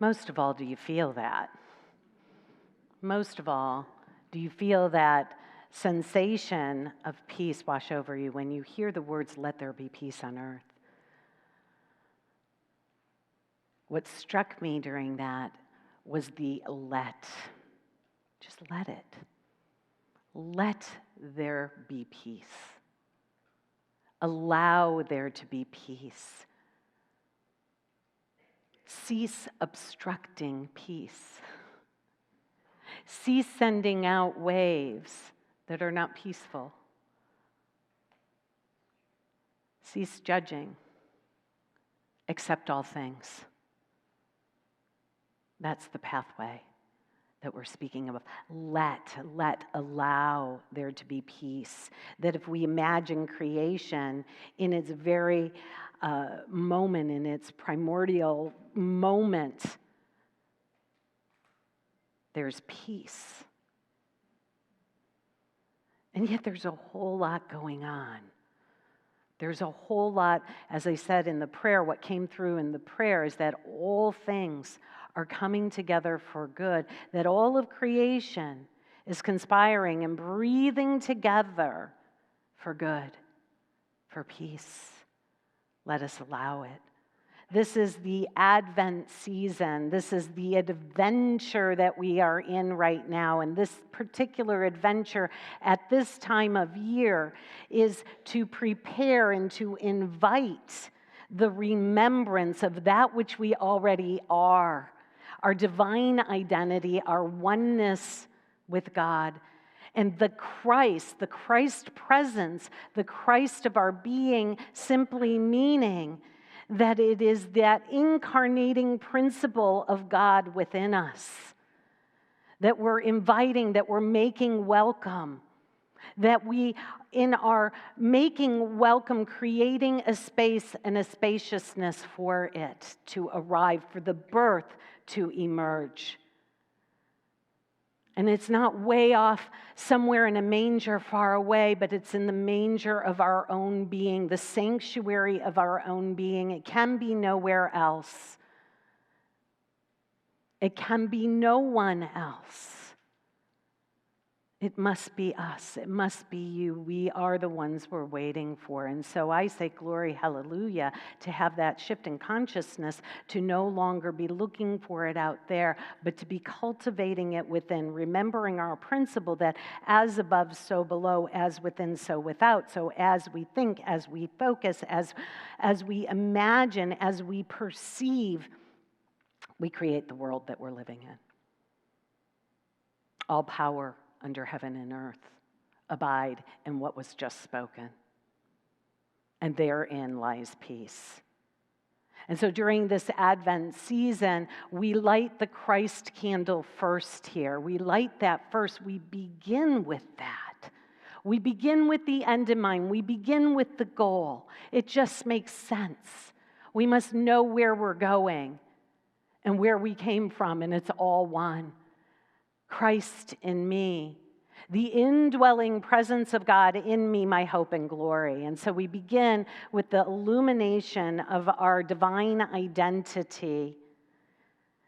Most of all, do you feel that? Most of all, do you feel that sensation of peace wash over you when you hear the words, "Let there be peace on earth"? What struck me during that was the let. Just let it. Let there be peace. Allow there to be peace. Cease obstructing peace. Cease sending out waves that are not peaceful. Cease judging. Accept all things. That's the pathway that we're speaking of. Allow there to be peace. That if we imagine creation in its very moment, in its primordial moment, there's peace. And yet there's a whole lot going on. There's a whole lot, as I said in the prayer, what came through in the prayer is that all things are coming together for good, that all of creation is conspiring and breathing together for good, for peace. Let us allow it. This is the Advent season. This is the adventure that we are in right now. And this particular adventure at this time of year is to prepare and to invite the remembrance of that which we already are, our divine identity, our oneness with God. And the Christ presence, the Christ of our being, simply meaning that it is that incarnating principle of God within us that we're inviting, that we're making welcome, that we, in our making welcome, creating a space and a spaciousness for it to arrive, for the birth to emerge. And it's not way off somewhere in a manger far away, but it's in the manger of our own being, the sanctuary of our own being. It can be nowhere else. It can be no one else. It must be us. It must be you. We are the ones we're waiting for. And so I say glory, hallelujah, to have that shift in consciousness, to no longer be looking for it out there, but to be cultivating it within, remembering our principle that as above, so below, as within, so without. So as we think, as we focus, as we imagine, as we perceive, we create the world that we're living in. All power under heaven and earth abide in what was just spoken. And therein lies peace. And so during this Advent season, we light the Christ candle first here. We light that first. We begin with that. We begin with the end in mind. We begin with the goal. It just makes sense. We must know where we're going and where we came from, and it's all one. Christ in me, the indwelling presence of God in me, my hope and glory. And so we begin with the illumination of our divine identity,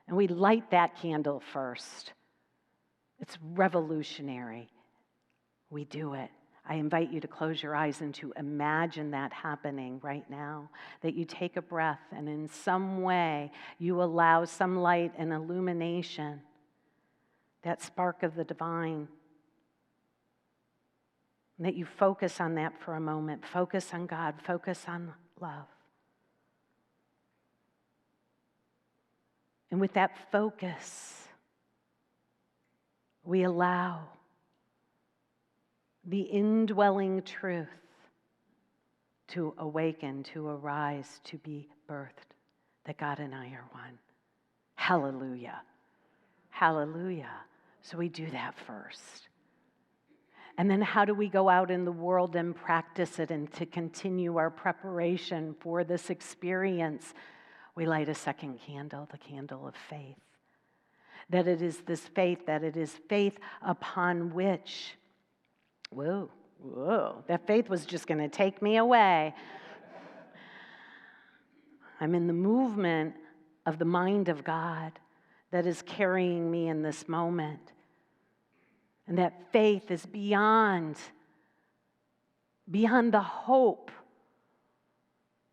and we light that candle first. It's revolutionary. We do it. I invite you to close your eyes and to imagine that happening right now, that you take a breath and in some way you allow some light and illumination, that spark of the divine, and that you focus on that for a moment. Focus on God. Focus on love. And with that focus, we allow the indwelling truth to awaken, to arise, to be birthed, that God and I are one. Hallelujah. Hallelujah. So we do that first. And then how do we go out in the world and practice it and to continue our preparation for this experience? We light a second candle, the candle of faith. That it is this faith, that it is faith upon which, that faith was just going to take me away. I'm in the movement of the mind of God, that is carrying me in this moment. And that faith is beyond the hope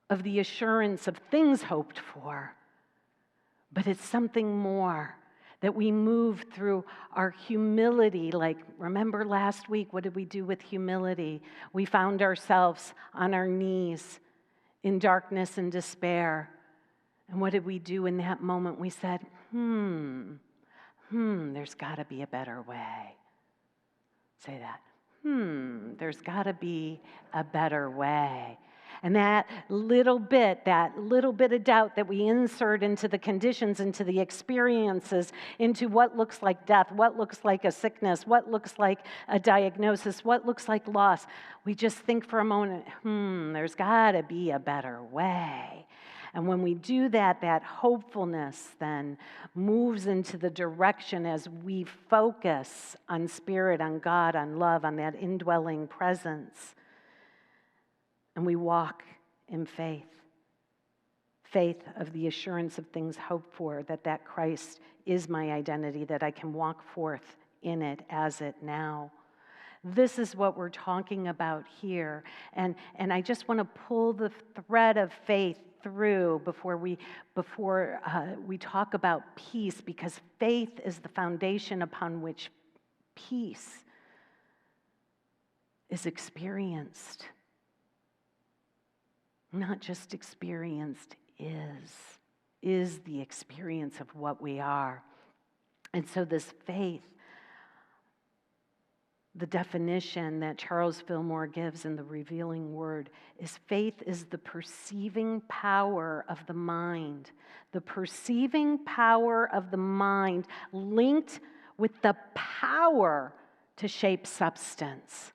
of the assurance of things hoped for. But it's something more, that we move through our humility. Like, remember last week, what did we do with humility? We found ourselves on our knees in darkness and despair. And what did we do in that moment? We said, there's got to be a better way. Say that. There's got to be a better way. And that little bit of doubt that we insert into the conditions, into the experiences, into what looks like death, what looks like a sickness, what looks like a diagnosis, what looks like loss, we just think for a moment, there's got to be a better way. And when we do that, that hopefulness then moves into the direction as we focus on Spirit, on God, on love, on that indwelling presence. And we walk in faith. Faith of the assurance of things hoped for, that Christ is my identity, that I can walk forth in it as it now. This is what we're talking about here. And I just want to pull the thread of faith through before we talk about peace, because faith is the foundation upon which peace is experienced. Not just experienced, is the experience of what we are. And so this faith, the definition that Charles Fillmore gives in the Revealing Word is faith is the perceiving power of the mind. The perceiving power of the mind linked with the power to shape substance.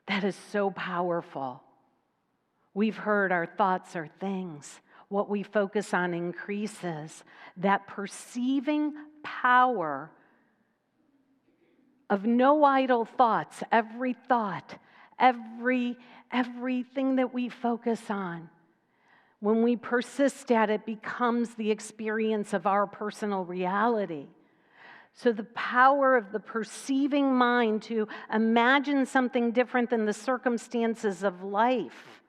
That is so powerful. We've heard our thoughts are things. What we focus on increases. That perceiving power of no idle thoughts, every thought, everything that we focus on, when we persist at it, becomes the experience of our personal reality. So the power of the perceiving mind to imagine something different than the circumstances of life.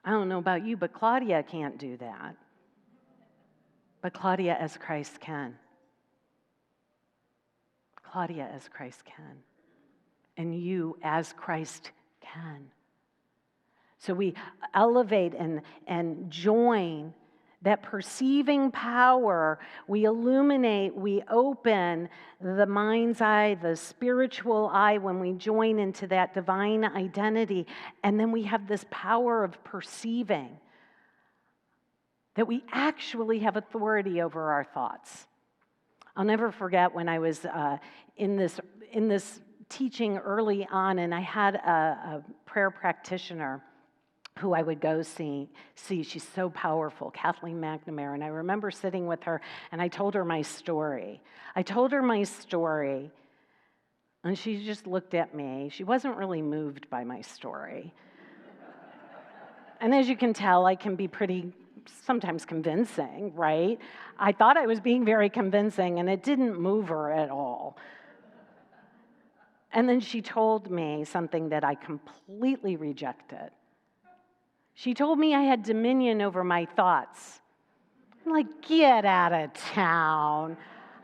I don't know about you, but Claudia can't do that. But Claudia as Christ can. Claudia as Christ can. And you as Christ can. So we elevate and join that perceiving power. We illuminate, we open the mind's eye, the spiritual eye, when we join into that divine identity. And then we have this power of perceiving that we actually have authority over our thoughts. I'll never forget when I was in this teaching early on, and I had a prayer practitioner who I would go see. She's so powerful, Kathleen McNamara. And I remember sitting with her, and I told her my story. And she just looked at me. She wasn't really moved by my story. And as you can tell, I can be pretty, sometimes convincing, right? I thought I was being very convincing, and it didn't move her at all. And then she told me something that I completely rejected. She told me I had dominion over my thoughts. I'm like, get out of town.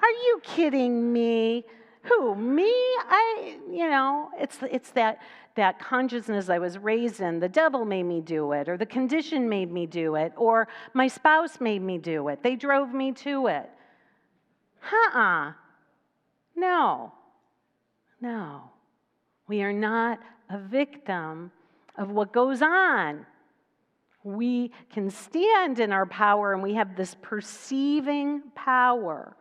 Are you kidding me? Who, me? It's that consciousness I was raised in. The devil made me do it, or the condition made me do it, or my spouse made me do it. They drove me to it. No. We are not a victim of what goes on. We can stand in our power, and we have this perceiving power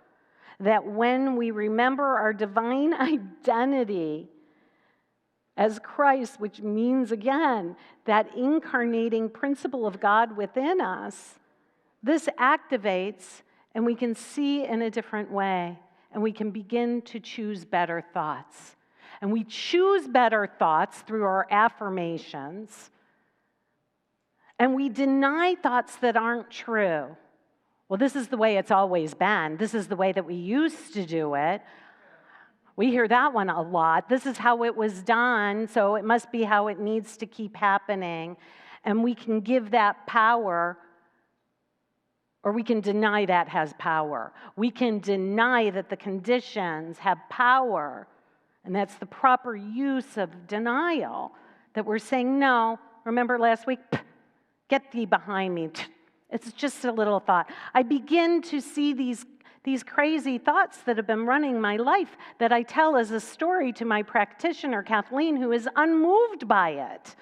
that when we remember our divine identity as Christ, which means, again, that incarnating principle of God within us, this activates, and we can see in a different way, and we can begin to choose better thoughts. And we choose better thoughts through our affirmations. And we deny thoughts that aren't true. Well, this is the way it's always been. This is the way that we used to do it. We hear that one a lot. This is how it was done, so it must be how it needs to keep happening. And we can give that power, or we can deny that has power. We can deny that the conditions have power, and that's the proper use of denial, that we're saying, no, remember last week? Get thee behind me. It's just a little thought. I begin to see these crazy thoughts that have been running my life that I tell as a story to my practitioner, Kathleen, who is unmoved by it.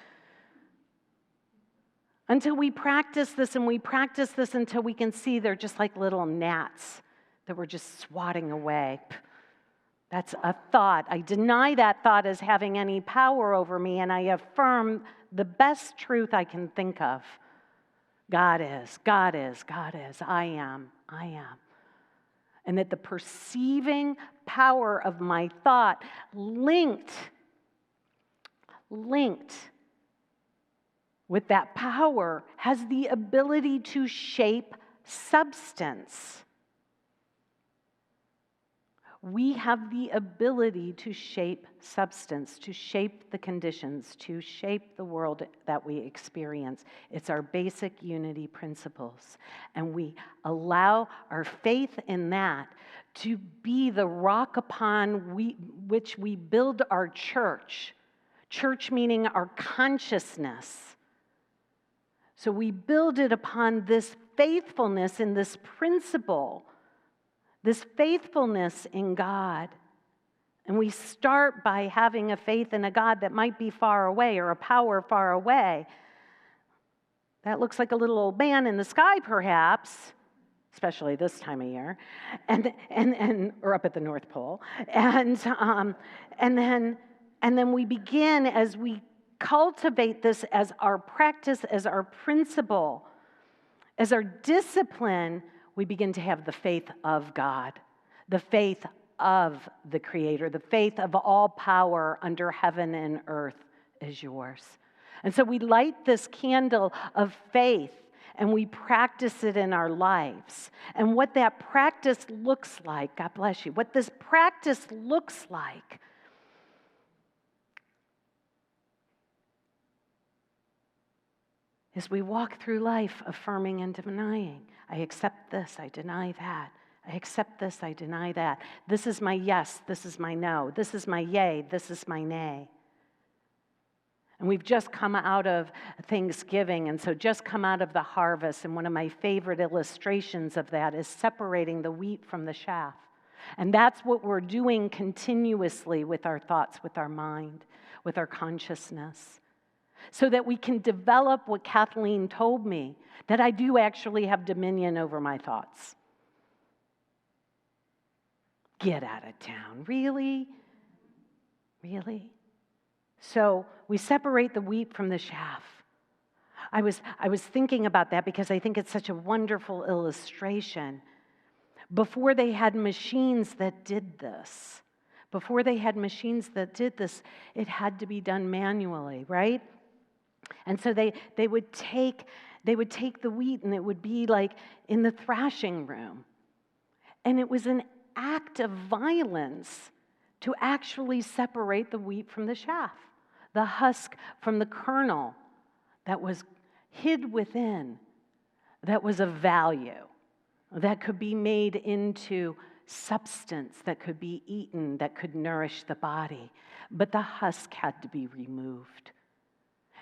Until we practice this, and we practice this until we can see they're just like little gnats that we're just swatting away. That's a thought. I deny that thought as having any power over me, and I affirm the best truth I can think of. God is, God is, God is, I am. And that the perceiving power of my thought linked with that power has the ability to shape substance. We have the ability to shape substance, to shape the conditions, to shape the world that we experience. It's our basic unity principles. And we allow our faith in that to be the rock upon which we build our church. Church meaning our consciousness. So we build it upon this faithfulness in this principle, this faithfulness in God. And we start by having a faith in a God that might be far away, or a power far away. That looks like a little old man in the sky, perhaps, especially this time of year, or up at the North Pole. And then we begin, as we cultivate this as our practice, as our principle, as our discipline, we begin to have the faith of God, the faith of the Creator, the faith of all power under heaven and earth is yours. And so we light this candle of faith, and we practice it in our lives. And what that practice looks like, God bless you, what this practice looks like is we walk through life affirming and denying. I accept this, I deny that. I accept this, I deny that. This is my yes, this is my no. This is my yay, this is my nay. And we've just come out of Thanksgiving, and so just come out of the harvest, and one of my favorite illustrations of that is separating the wheat from the chaff. And that's what we're doing continuously with our thoughts, with our mind, with our consciousness, so that we can develop what Kathleen told me, that I do actually have dominion over my thoughts. Get out of town. Really? Really? So we separate the wheat from the chaff. I was thinking about that because I think it's such a wonderful illustration. Before they had machines that did this, it had to be done manually, right? And so they would take the wheat, and it would be like in the thrashing room. And it was an act of violence to actually separate the wheat from the chaff, the husk from the kernel that was hid within, that was of value, that could be made into substance, that could be eaten, that could nourish the body. But the husk had to be removed.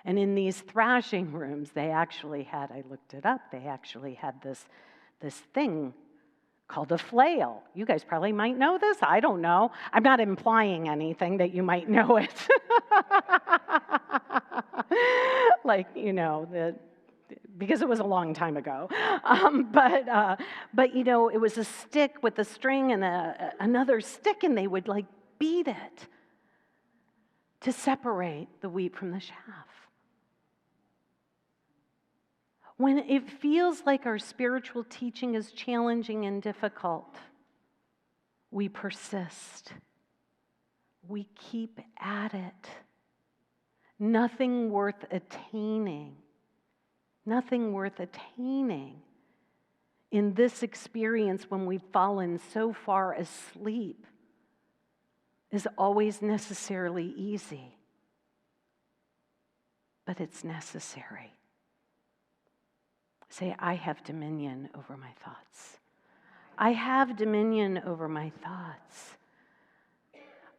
And in these thrashing rooms, they actually had, I looked it up, they actually had this thing called a flail. You guys probably might know this. I don't know. I'm not implying anything that you might know it. Because it was a long time ago. But it was a stick with a string and another stick, and they would beat it to separate the wheat from the chaff. When it feels like our spiritual teaching is challenging and difficult, we persist. We keep at it. Nothing worth attaining Nothing worth attaining in this experience when we've fallen so far asleep is always necessarily easy. But it's necessary. Say, I have dominion over my thoughts. I have dominion over my thoughts.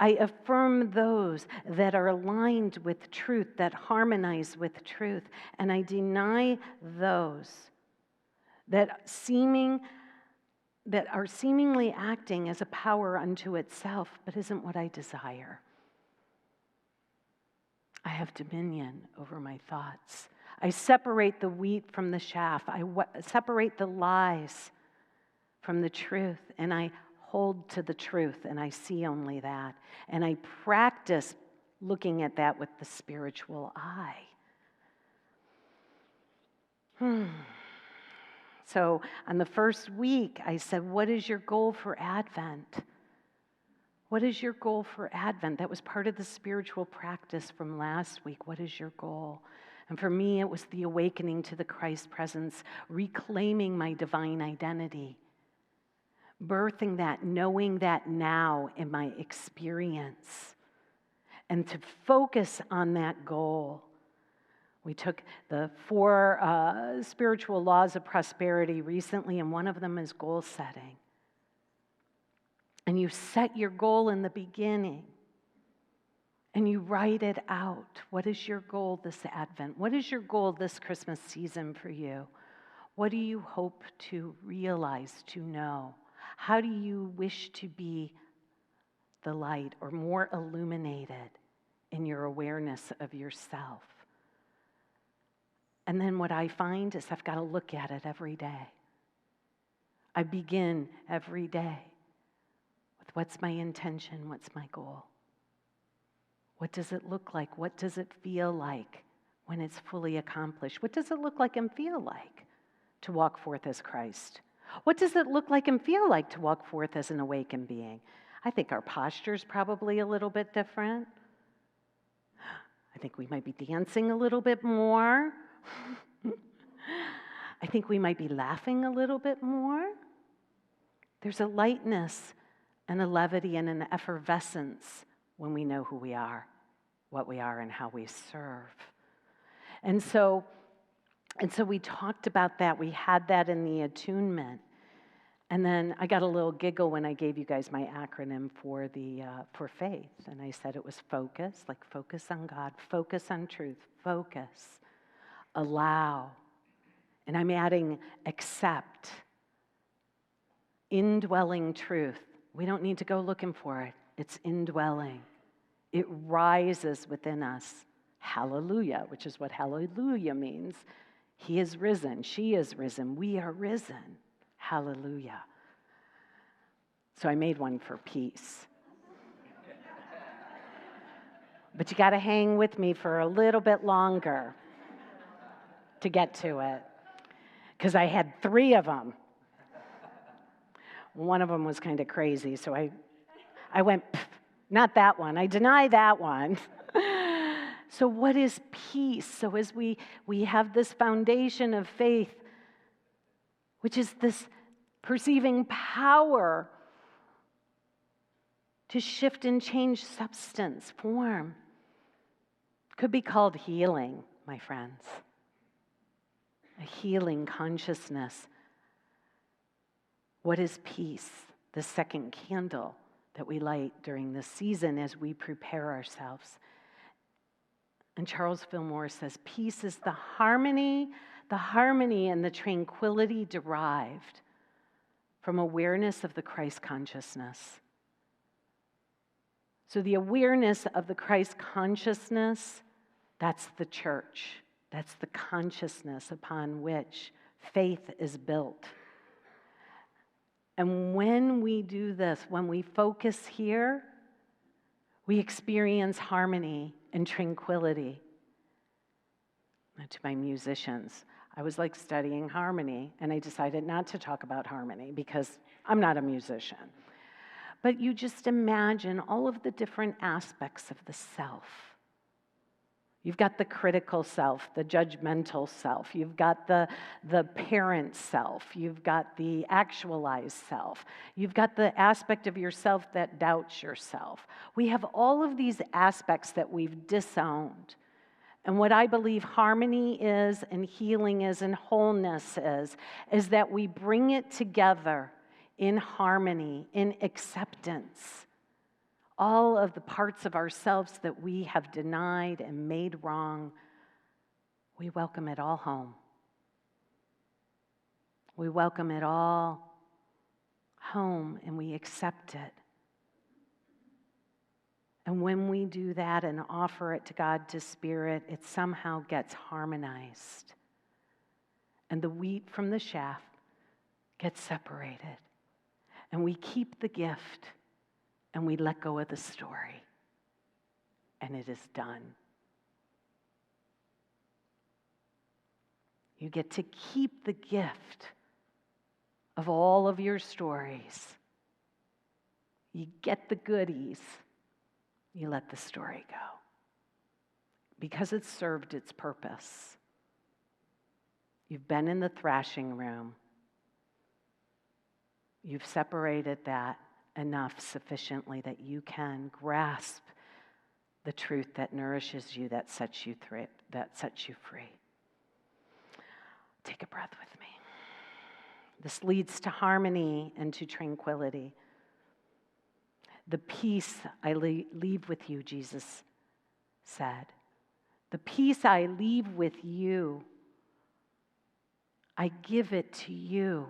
I affirm those that are aligned with truth, that harmonize with truth, and I deny those that are seemingly acting as a power unto itself, but isn't what I desire. I have dominion over my thoughts. I separate the wheat from the chaff. I separate the lies from the truth, and I hold to the truth, and I see only that. And I practice looking at that with the spiritual eye. So on the first week, I said, what is your goal for Advent? What is your goal for Advent? That was part of the spiritual practice from last week. What is your goal? And for me, it was the awakening to the Christ presence, reclaiming my divine identity, birthing that, knowing that now in my experience, and to focus on that goal. We took the 4 spiritual laws of prosperity recently, and one of them is goal setting. And you set your goal in the beginning, and you write it out. What is your goal this Advent? What is your goal this Christmas season for you? What do you hope to realize, to know? How do you wish to be the light or more illuminated in your awareness of yourself? And then what I find is I've got to look at it every day. I begin every day with what's my intention, what's my goal? What does it look like? What does it feel like when it's fully accomplished? What does it look like and feel like to walk forth as Christ? What does it look like and feel like to walk forth as an awakened being? I think our posture's probably a little bit different. I think we might be dancing a little bit more. I think we might be laughing a little bit more. There's a lightness and a levity and an effervescence when we know who we are, what we are, and how we serve. And so we talked about that. We had that in the attunement. And then I got a little giggle when I gave you guys my acronym for faith. And I said it was focus, like focus on God, focus on truth, focus, allow. And I'm adding accept, indwelling truth. We don't need to go looking for it. It's indwelling. It rises within us. Hallelujah, which is what hallelujah means. He is risen. She is risen. We are risen. Hallelujah. So I made one for peace. But you got to hang with me for a little bit longer to get to it, because I had 3 of them. One of them was kind of crazy, so I went, not that one. I deny that one. So what is peace? So as we have this foundation of faith, which is this perceiving power to shift and change substance, form, could be called healing, my friends. A healing consciousness. What is peace? The second candle that we light during this season as we prepare ourselves. And Charles Fillmore says, peace is the harmony and the tranquility derived from awareness of the Christ consciousness. So the awareness of the Christ consciousness, that's the church. That's the consciousness upon which faith is built. And when we do this, when we focus here, we experience harmony and tranquility. Now, to my musicians, I was like studying harmony, and I decided not to talk about harmony because I'm not a musician. But you just imagine all of the different aspects of the self. You've got the critical self, the judgmental self. You've got the parent self. You've got the actualized self. You've got the aspect of yourself that doubts yourself. We have all of these aspects that we've disowned. And what I believe harmony is and healing is and wholeness is that we bring it together in harmony, in acceptance. All of the parts of ourselves that we have denied and made wrong, we welcome it all home. We welcome it all home and we accept it. And when we do that and offer it to God, to Spirit, it somehow gets harmonized. And the wheat from the chaff gets separated. And we keep the gift and we let go of the story. And it is done. You get to keep the gift of all of your stories. You get the goodies. You let the story go. Because it's served its purpose. You've been in the thrashing room. You've separated that enough sufficiently that you can grasp the truth that nourishes you, that sets you free. Take a breath with me. This leads to harmony and to tranquility. The peace I leave with you, Jesus said. The peace I leave with you, I give it to you.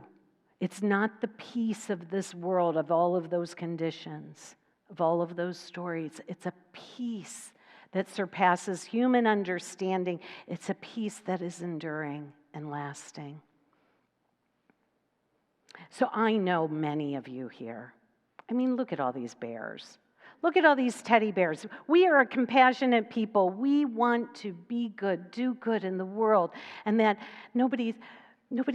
It's not the peace of this world, of all of those conditions, of all of those stories. It's a peace that surpasses human understanding. It's a peace that is enduring and lasting. So I know many of you here. I mean, look at all these bears. Look at all these teddy bears. We are a compassionate people. We want to be good, do good in the world, and that nobody's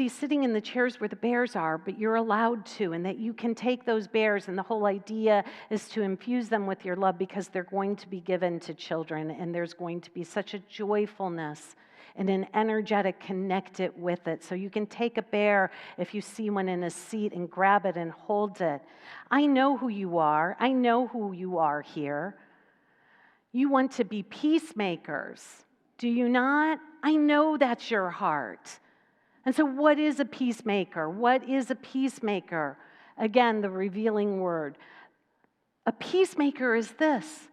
sitting in the chairs where the bears are, but you're allowed to, and that you can take those bears, and the whole idea is to infuse them with your love because they're going to be given to children, and there's going to be such a joyfulness and an energetic connected with it. So you can take a bear if you see one in a seat and grab it and hold it. I know who you are. I know who you are here. You want to be peacemakers, do you not? I know that's your heart. And so what is a peacemaker? What is a peacemaker? Again, the revealing word. A peacemaker is this: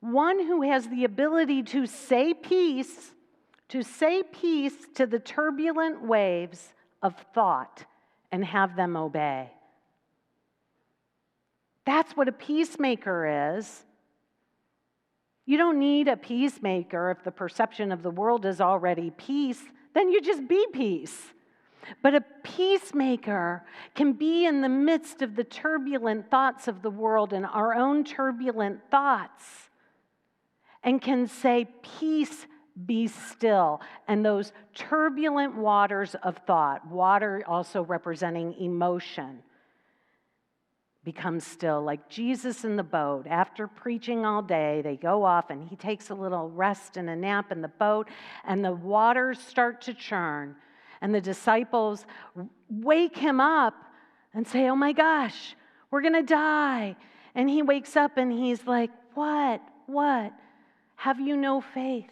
one who has the ability to say peace to the turbulent waves of thought and have them obey. That's what a peacemaker is. You don't need a peacemaker if the perception of the world is already peace. Then you just be peace. But a peacemaker can be in the midst of the turbulent thoughts of the world and our own turbulent thoughts and can say, peace, be still. And those turbulent waters of thought, water also representing emotion, become still. Like Jesus in the boat, after preaching all day, they go off and he takes a little rest and a nap in the boat, and the waters start to churn. And the disciples wake him up and say, oh my gosh, we're going to die. And he wakes up and he's like, what? Have you no faith?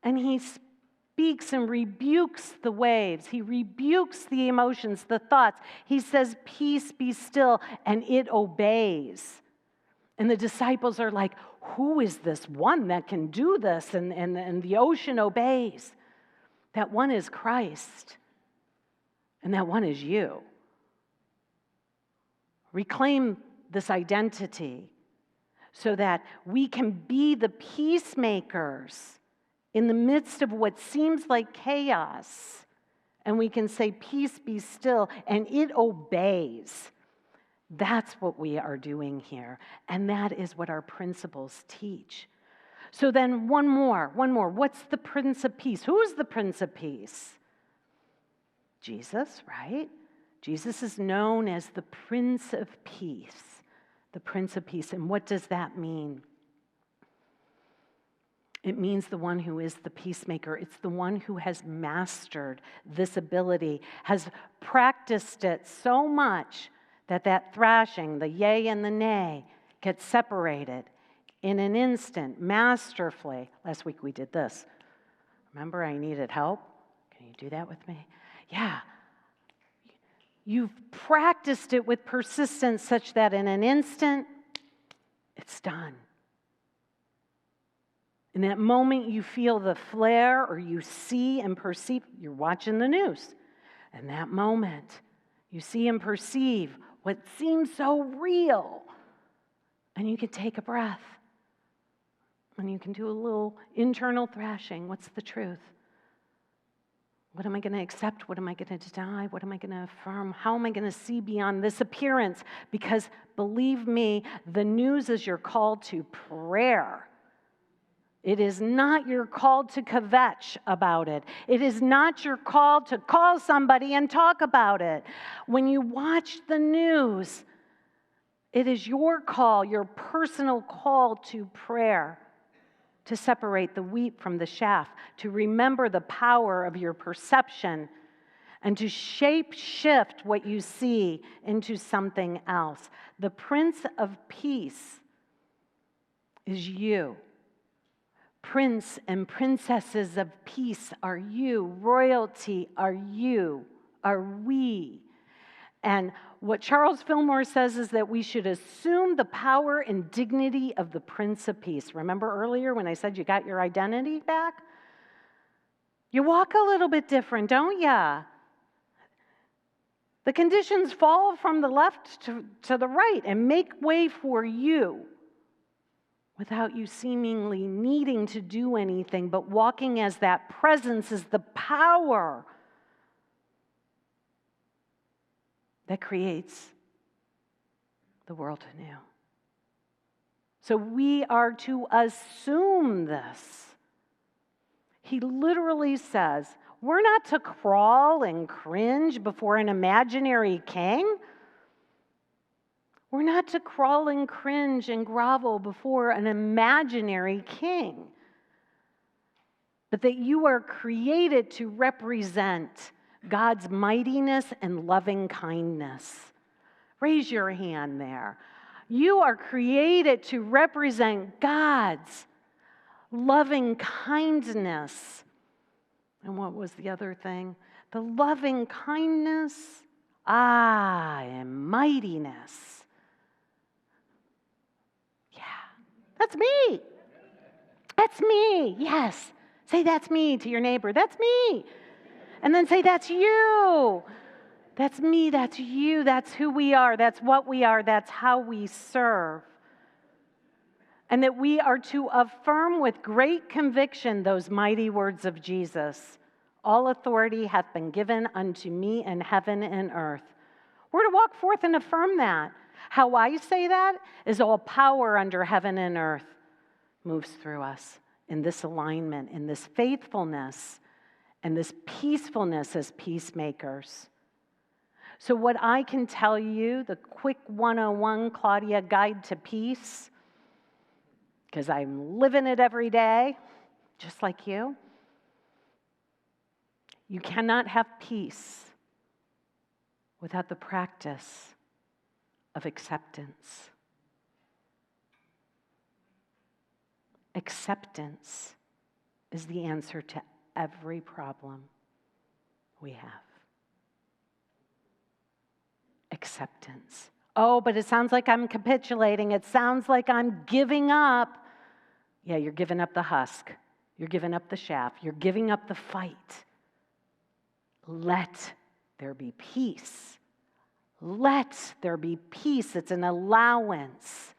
And he speaks and rebukes the waves. He rebukes the emotions, the thoughts. He says, peace, be still, and it obeys. And the disciples are like, who is this one that can do this? And the ocean obeys. That one is Christ. And that one is you. Reclaim this identity so that we can be the peacemakers in the midst of what seems like chaos, and we can say, peace, be still, and it obeys. That's what we are doing here, and that is what our principles teach. So then one more. What's the Prince of Peace? Who is the Prince of Peace? Jesus, right? Jesus is known as the Prince of Peace, the Prince of Peace. And what does that mean? It means the one who is the peacemaker. It's the one who has mastered this ability, has practiced it so much that that thrashing, the yay and the nay, gets separated in an instant, masterfully. Last week we did this. Remember, I needed help? Can you do that with me? Yeah. You've practiced it with persistence such that in an instant, it's done. In that moment, you feel the flare or you see and perceive, you're watching the news. In that moment, you see and perceive what seems so real. And you can take a breath. And you can do a little internal thrashing. What's the truth? What am I going to accept? What am I going to deny? What am I going to affirm? How am I going to see beyond this appearance? Because believe me, the news is your call to prayer. It is not your call to kvetch about it. It is not your call to call somebody and talk about it. When you watch the news, it is your call, your personal call to prayer, to separate the wheat from the chaff, to remember the power of your perception, and to shift what you see into something else. The Prince of Peace is you. Prince and princesses of peace are you. Royalty are you, are we. And what Charles Fillmore says is that we should assume the power and dignity of the Prince of Peace. Remember earlier when I said you got your identity back? You walk a little bit different, don't ya? The conditions fall from the left to the right and make way for you without you seemingly needing to do anything, but walking as that presence is the power that creates the world anew. So we are to assume this. He literally says, we're not to crawl and cringe before an imaginary king. We're not to crawl and cringe and grovel before an imaginary king. But that you are created to represent God's mightiness and loving kindness. Raise your hand there. You are created to represent God's loving kindness. And what was the other thing? The loving kindness, and mightiness. Yeah, that's me. That's me. Yes. Say, that's me to your neighbor. That's me. And then say, that's you. That's me, that's you, that's who we are, that's what we are, that's how we serve. And that we are to affirm with great conviction those mighty words of Jesus. All authority hath been given unto me in heaven and earth. We're to walk forth and affirm that. How I say that is all power under heaven and earth moves through us in this alignment, in this faithfulness, and this peacefulness as peacemakers. So what I can tell you, the quick 101 Claudia Guide to Peace, because I'm living it every day, just like you. You cannot have peace without the practice of acceptance. Acceptance is the answer to every problem we have. Acceptance. Oh, but it sounds like I'm capitulating. It sounds like I'm giving up. Yeah, you're giving up the husk. You're giving up the shaft. You're giving up the fight. Let there be peace. Let there be peace. It's an allowance.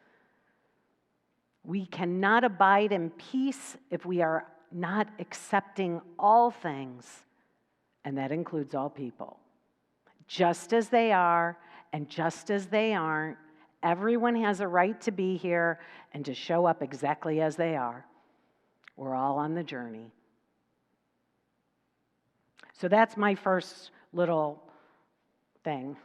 We cannot abide in peace if we are not accepting all things, and that includes all people. Just as they are and just as they aren't, everyone has a right to be here and to show up exactly as they are. We're all on the journey. So that's my first little thing.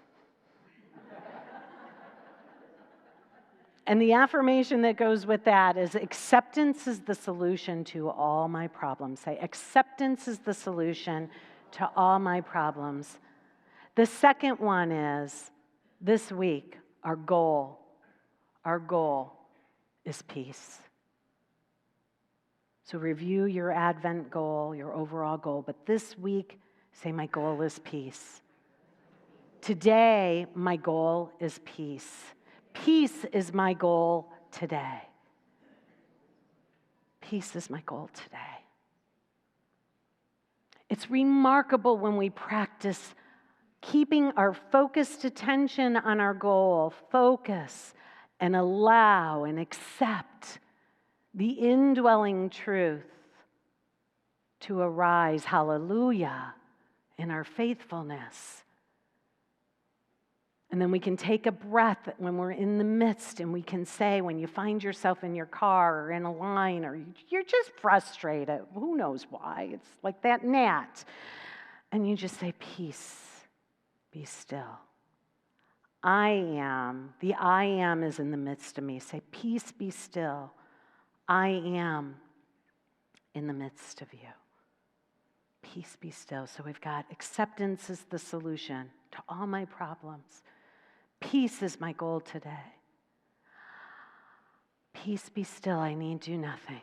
And the affirmation that goes with that is acceptance is the solution to all my problems. Say, acceptance is the solution to all my problems. The second one is this week, our goal is peace. So review your Advent goal, your overall goal, but this week, say, my goal is peace. Today, my goal is peace. Peace is my goal today. Peace is my goal today. It's remarkable when we practice keeping our focused attention on our goal, focus and allow and accept the indwelling truth to arise, hallelujah, in our faithfulness. And then we can take a breath when we're in the midst, and we can say, when you find yourself in your car or in a line, or you're just frustrated, who knows why, it's like that gnat. And you just say, peace, be still. I am, the I am is in the midst of me. Say, peace, be still. I am in the midst of you. Peace, be still. So we've got acceptance is the solution to all my problems. Peace is my goal today. Peace, be still. I need do nothing.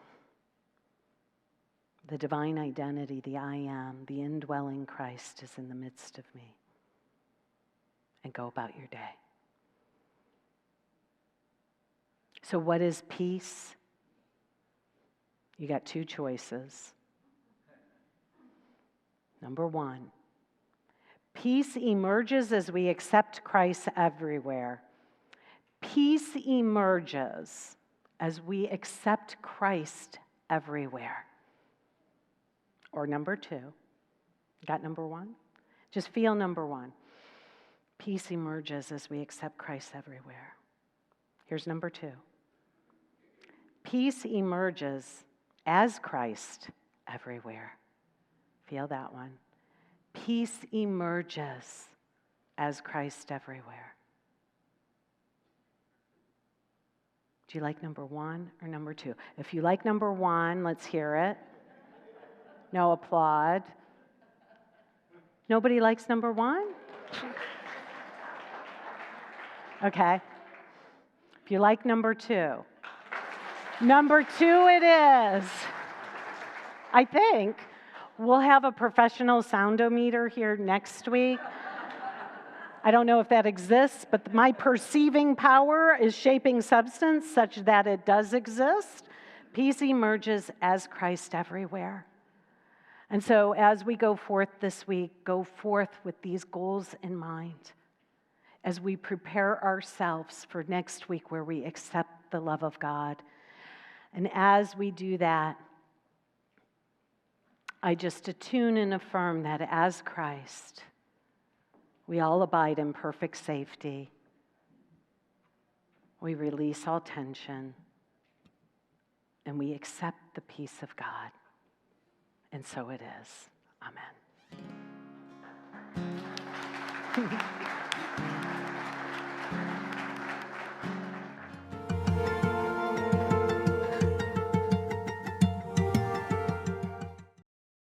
The divine identity, the I am, the indwelling Christ is in the midst of me. And go about your day. So what is peace? You got two choices. Number one, peace emerges as we accept Christ everywhere. Peace emerges as we accept Christ everywhere. Or number two. Got number one? Just feel number one. Peace emerges as we accept Christ everywhere. Here's number two. Peace emerges as Christ everywhere. Feel that one. Peace emerges as Christ everywhere. Do you like number one or number two? If you like number one, let's hear it. No applaud. Nobody likes number one? Okay. If you like number two it is. I think we'll have a professional soundometer here next week. I don't know if that exists, but my perceiving power is shaping substance such that it does exist. Peace emerges as Christ everywhere. And so as we go forth this week, go forth with these goals in mind as we prepare ourselves for next week where we accept the love of God. And as we do that, I just attune and affirm that as Christ, we all abide in perfect safety. We release all tension, and we accept the peace of God. And so it is. Amen.